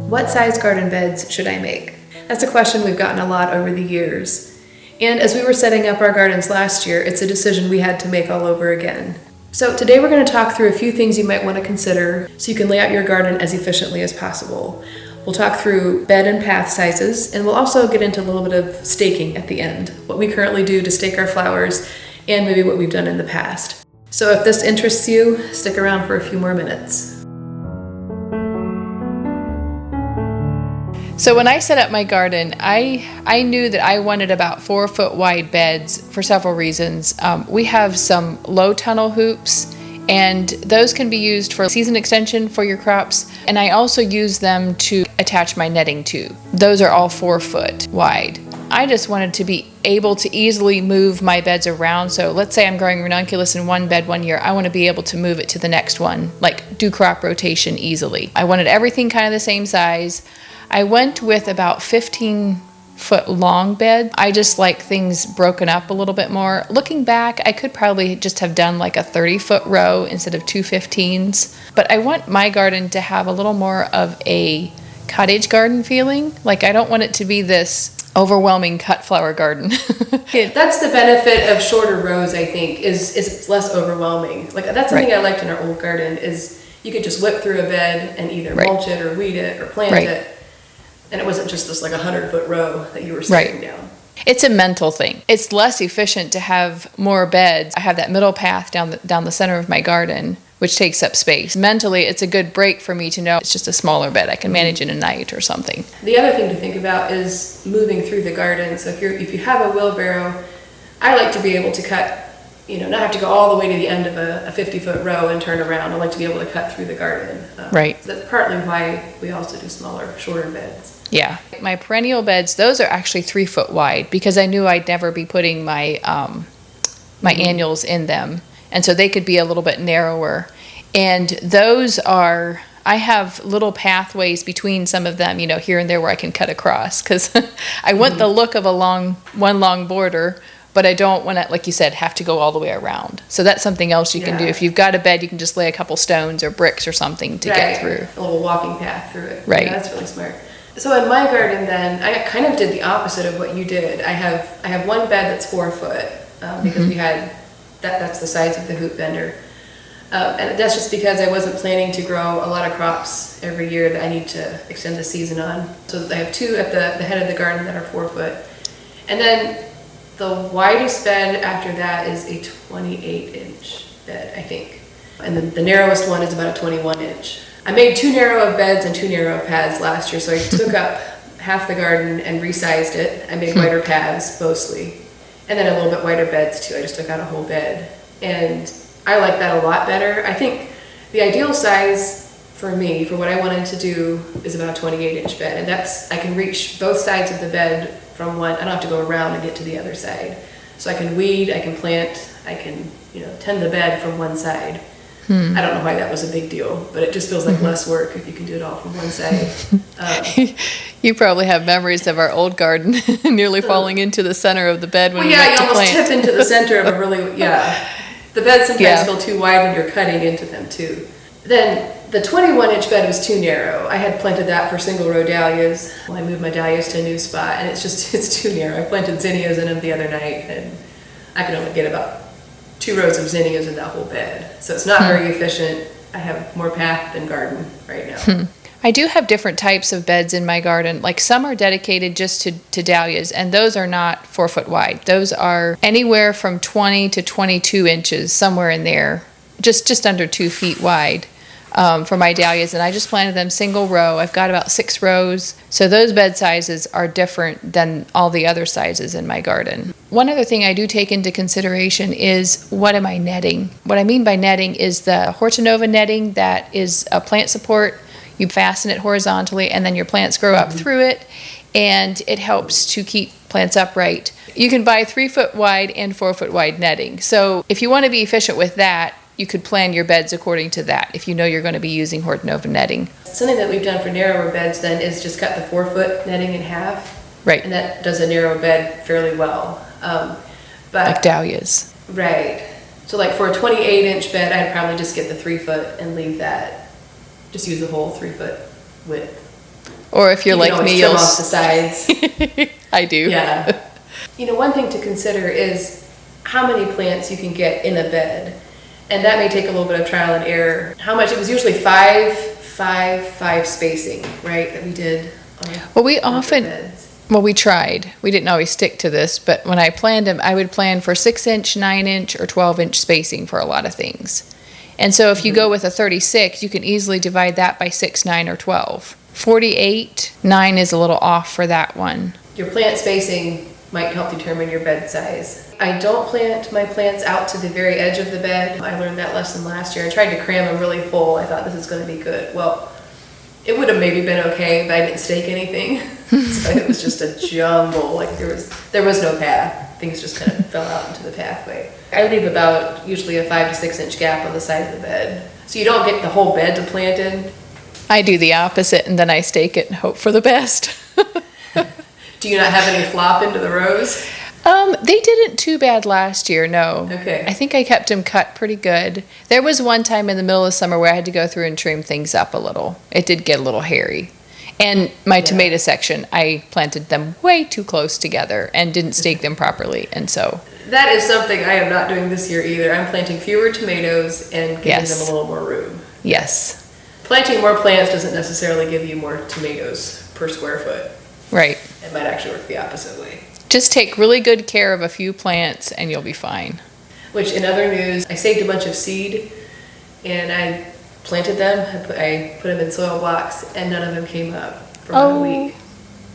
What size garden beds should I make? That's a question we've gotten a lot over the years. And as we were setting up our gardens last year, it's a decision we had to make all over again. So today we're going to talk through a few things you might want to consider so you can lay out your garden as efficiently as possible. We'll talk through bed and path sizes, and we'll also get into a little bit of staking at the end, what we currently do to stake our flowers, and maybe what we've done in the past. So if this interests you, stick around for a few more minutes. So when I set up my garden, I knew that I wanted about 4-foot wide beds for several reasons. We have some low tunnel hoops, and those can be used for season extension for your crops. And I also use them to attach my netting to. Those are all 4 foot wide. I just wanted to be able to easily move my beds around. So let's say I'm growing ranunculus in one bed one year, I want to be able to move it to the next one, like do crop rotation easily. I wanted everything kind of the same size. I went with about 15-foot long bed. I just like things broken up a little bit more. Looking back, I could probably just have done like a 30-foot row instead of 2 15s. But I want my garden to have a little more of a cottage garden feeling. Like I don't want it to be this overwhelming cut flower garden. That's the benefit of shorter rows, I think, is it's less overwhelming. Like that's something I liked in our old garden is you could just whip through a bed and either mulch it or weed it or plant it. And it wasn't just this like 100-foot row that you were staking down. It's a mental thing. It's less efficient to have more beds. I have that middle path down the center of my garden, which takes up space. Mentally, it's a good break for me to know it's just a smaller bed. I can manage in a night or something. The other thing to think about is moving through the garden. So if you have a wheelbarrow, I like to be able to cut, not have to go all the way to the end of a 50-foot row and turn around. I like to be able to cut through the garden. So that's partly why we also do smaller, shorter beds. Yeah. My perennial beds, those are actually 3-foot wide because I knew I'd never be putting my my annuals in them. And so they could be a little bit narrower. And those are, I have little pathways between some of them, here and there where I can cut across because I want the look of one long border, but I don't want to, like you said, have to go all the way around. So that's something else you can do. If you've got a bed, you can just lay a couple stones or bricks or something to get through. A little walking path through it. Right. Yeah, that's really smart. So in my garden then, I kind of did the opposite of what you did. I have one bed that's 4 foot because we had, that's the size of the hoop bender. And that's just because I wasn't planning to grow a lot of crops every year that I need to extend the season on. So I have 2 at the head of the garden that are 4 foot. And then the widest bed after that is a 28-inch bed, I think. And then the narrowest one is about a 21-inch. I made 2 narrow of beds and 2 narrow of paths last year, so I took up half the garden and resized it. I made wider paths mostly, and then a little bit wider beds too. I just took out a whole bed, and I like that a lot better. I think the ideal size for me, for what I wanted to do, is about a 28-inch bed, and I can reach both sides of the bed from one. I don't have to go around and get to the other side, so I can weed, I can plant, I can tend the bed from one side. I don't know why that was a big deal, but it just feels like less work if you can do it all from one side. You probably have memories of our old garden nearly falling into the center of the bed when we went to plant. You almost tip into the center of a really, The beds sometimes feel too wide when you're cutting into them too. Then the 21-inch bed was too narrow. I had planted that for single row dahlias. Well, I moved my dahlias to a new spot, and it's too narrow. I planted zinnias in them the other night, and I could only get about 2 rows of zinnias in that whole bed. So it's not very efficient. I have more path than garden right now. I do have different types of beds in my garden. Like some are dedicated just to dahlias, and those are not 4 foot wide. Those are anywhere from 20 to 22 inches, somewhere in there, just under 2 feet wide. For my dahlias, and I just planted them single row. I've got about 6 rows. So those bed sizes are different than all the other sizes in my garden. One other thing I do take into consideration is, what am I netting? What I mean by netting is the Hortonova netting that is a plant support. You fasten it horizontally and then your plants grow up through it, and it helps to keep plants upright. You can buy 3 foot wide and 4 foot wide netting. So if you want to be efficient with that, you could plan your beds according to that if you know you're going to be using Hortonova netting. Something that we've done for narrower beds then is just cut the 4-foot netting in half. Right. And that does a narrow bed fairly well. But Like dahlias. Right. So like for a 28-inch bed, I'd probably just get the 3 foot and leave that. Just use the whole 3 foot width. Or if you're You like can always me, trim you'll... off the sides. I do. Yeah. One thing to consider is how many plants you can get in a bed. And that may take a little bit of trial and error. How much? It was usually 5 spacing, right? That we did. Well, we tried. We didn't always stick to this, but when I planned them, I would plan for 6-inch, 9-inch, or 12-inch spacing for a lot of things. And so if you go with a 36, you can easily divide that by 6, 9, or 12. 48, 9 is a little off for that one. Your plant spacing might help determine your bed size. I don't plant my plants out to the very edge of the bed. I learned that lesson last year. I tried to cram them really full. I thought this is going to be good. Well, it would have maybe been okay, but I didn't stake anything. So it was just a jumble. Like there was no path. Things just kind of fell out into the pathway. I leave about usually a 5 to 6 inch gap on the side of the bed. So you don't get the whole bed to plant in. I do the opposite, and then I stake it and hope for the best. Do you not have any flop into the rows? They didn't too bad last year, no. Okay. I think I kept them cut pretty good. There was one time in the middle of summer where I had to go through and trim things up a little. It did get a little hairy. And my tomato section, I planted them way too close together and didn't stake them properly, and so... That is something I am not doing this year either. I'm planting fewer tomatoes and giving them a little more room. Yes. Planting more plants doesn't necessarily give you more tomatoes per square foot. Right. It might actually work the opposite way. Just take really good care of a few plants and you'll be fine. Which, in other news, I saved a bunch of seed and I planted them. I put them in soil blocks and none of them came up for about a week.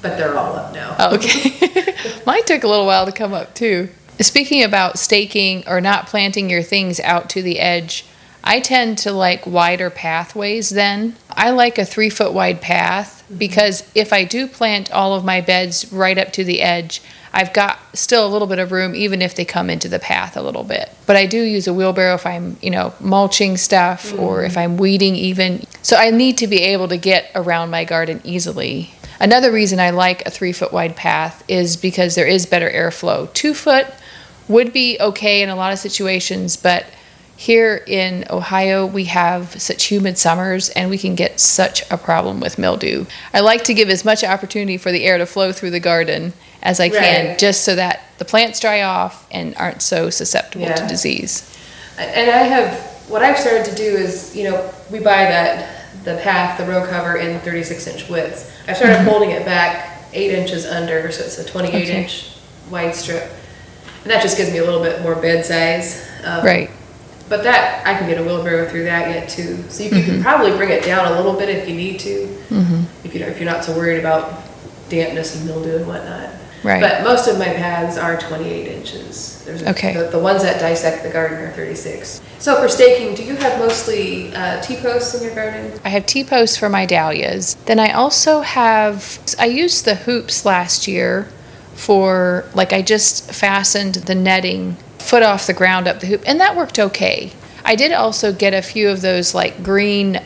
But they're all up now. Oh, okay. Mine took a little while to come up too. Speaking about staking or not planting your things out to the edge, I tend to like wider pathways then. I like a 3 foot wide path because if I do plant all of my beds right up to the edge, I've got still a little bit of room even if they come into the path a little bit. But I do use a wheelbarrow if I'm, mulching stuff or if I'm weeding even. So I need to be able to get around my garden easily. Another reason I like a 3 foot wide path is because there is better airflow. 2 foot would be okay in a lot of situations, but here in Ohio, we have such humid summers and we can get such a problem with mildew. I like to give as much opportunity for the air to flow through the garden as I can, just so that the plants dry off and aren't so susceptible to disease. And what I've started to do is, we buy the path, the row cover in 36-inch widths. I've started holding it back 8 inches under, so it's a 28-inch wide strip. And that just gives me a little bit more bed size. Right. But that, I can get a wheelbarrow through that yet too. So you can probably bring it down a little bit if you need to, if you're not so worried about dampness and mildew and whatnot. Right. But most of my paths are 28 inches. The ones that dissect the garden are 36. So for staking, do you have mostly T-posts in your garden? I have T-posts for my dahlias. Then I also I used the hoops last year for, I just fastened the netting foot off the ground up the hoop, and that worked okay. I did also get a few of those green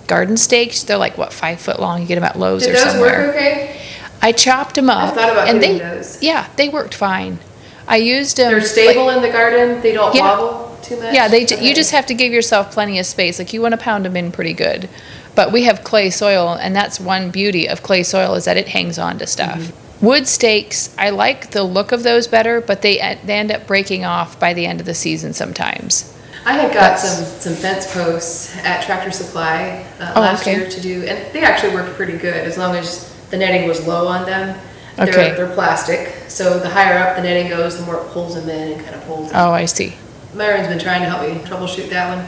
garden stakes. They're 5 foot long. You get them at Lowe's or somewhere. Did those work okay? I chopped them up. I thought about getting those. Yeah, they worked fine. I used them. They're stable in the garden. They don't wobble too much. Yeah, you just have to give yourself plenty of space. You want to pound them in pretty good. But we have clay soil, and that's one beauty of clay soil is that it hangs on to stuff. Wood stakes, I like the look of those better, but they end up breaking off by the end of the season sometimes. I had got some fence posts at Tractor Supply last year to do, and they actually worked pretty good as long as the netting was low on them. They're plastic, so the higher up the netting goes, the more it pulls them in and kind of pulls them. Oh, I see. Myron's been trying to help me troubleshoot that one.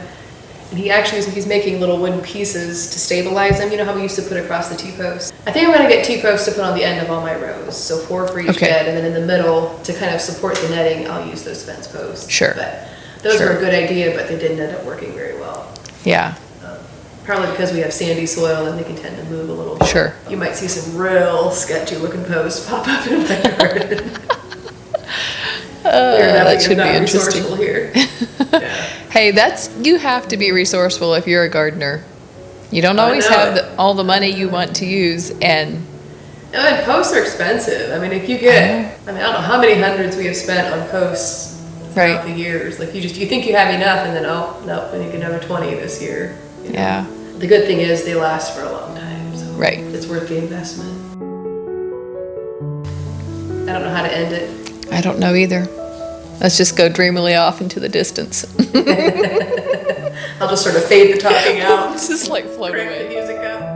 And he's making little wooden pieces to stabilize them. You know how we used to put across the T-posts? I think I'm going to get T-posts to put on the end of all my rows. So 4 for each bed, and then in the middle, to kind of support the netting, I'll use those fence posts. Sure. But those were a good idea, but they didn't end up working very well. Yeah. Probably because we have sandy soil and they can tend to move a little bit. Sure. You might see some real sketchy looking posts pop up in my garden. That should be interesting. Here. Yeah. Hey, you have to be resourceful if you're a gardener. You don't always have all the money you want to use, and posts are expensive. I mean, if you get, I don't know how many hundreds we have spent on posts throughout the years. Like you think you have enough, and then nope, we need another 20 this year. You know? Yeah. The good thing is they last for a long time, so it's worth the investment. I don't know how to end it. I don't know either. Let's just go dreamily off into the distance. I'll just sort of fade the talking out. Just like float away. Crank the music up.